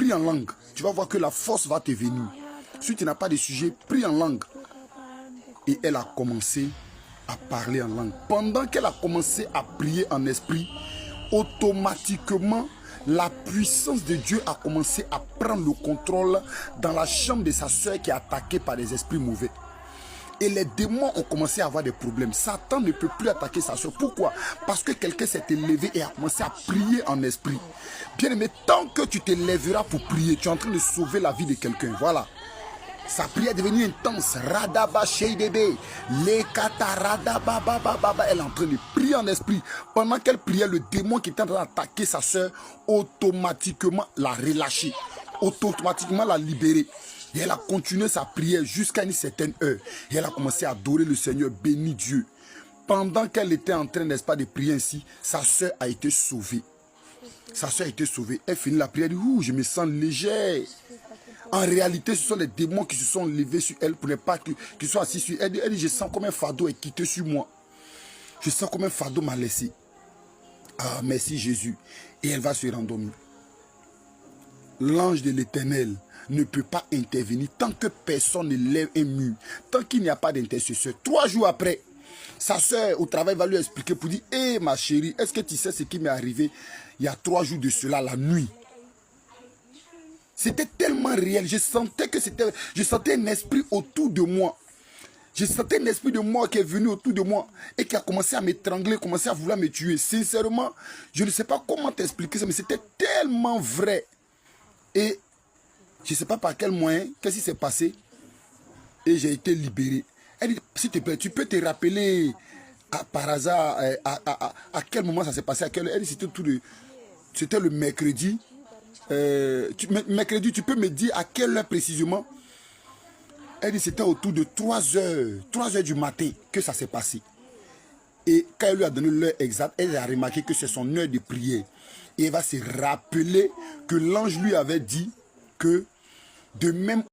prie en langue. Tu vas voir que la force va te venir. Si tu n'as pas de sujet, prie en langue. Et elle a commencé à parler en langue. Pendant qu'elle a commencé à prier en esprit, automatiquement, la puissance de Dieu a commencé à prendre le contrôle dans la chambre de sa soeur qui est attaquée par des esprits mauvais. Et les démons ont commencé à avoir des problèmes. Satan ne peut plus attaquer sa soeur. Pourquoi? Parce que quelqu'un s'est élevé et a commencé à prier en esprit. Bien aimé, tant que tu te lèveras pour prier, tu es en train de sauver la vie de quelqu'un. Voilà. Sa prière est devenue intense. Radaba Sheidebe. Lekata Radaba Baba. Elle est en train de prier en esprit. Pendant qu'elle priait, le démon qui était en train d'attaquer sa soeur, automatiquement l'a relâché. Automatiquement l'a libéré. Et elle a continué sa prière jusqu'à une certaine heure. Et elle a commencé à adorer le Seigneur, béni Dieu. Pendant qu'elle était en train, n'est-ce pas, de prier ainsi, sa soeur a été sauvée. Sa soeur a été sauvée. Elle finit la prière, elle dit, ouh, je me sens légère. En réalité, ce sont les démons qui se sont levés sur elle pour ne pas qu'ils soient assis sur elle. Elle dit, je sens comme un fardeau est quitté sur moi. Je sens comme un fardeau m'a laissé. Ah, merci Jésus. Et elle va se rendormir. L'ange de l'Éternel ne peut pas intervenir tant que personne ne lève un mur, tant qu'il n'y a pas d'intercesseur. 3 jours après, sa soeur au travail va lui expliquer pour dire, hé ma chérie, est-ce que tu sais ce qui m'est arrivé il y a 3 jours de cela, la nuit? C'était tellement réel, je sentais un esprit autour de moi. Je sentais un esprit de moi qui est venu autour de moi et qui a commencé à m'étrangler, commencé à vouloir me tuer. Sincèrement, je ne sais pas comment t'expliquer ça, mais c'était tellement vrai. Et je ne sais pas par quel moyen, qu'est-ce qui s'est passé. Et j'ai été libéré. Elle dit, s'il te plaît, tu peux te rappeler par hasard à quel moment ça s'est passé. Elle dit, c'était le mercredi. Mercredi, tu peux me dire à quelle heure précisément? Elle dit, c'était autour de 3 heures du matin que ça s'est passé. Et quand elle lui a donné l'heure exacte, elle a remarqué que c'est son heure de prière. Et elle va se rappeler que l'ange lui avait dit que de même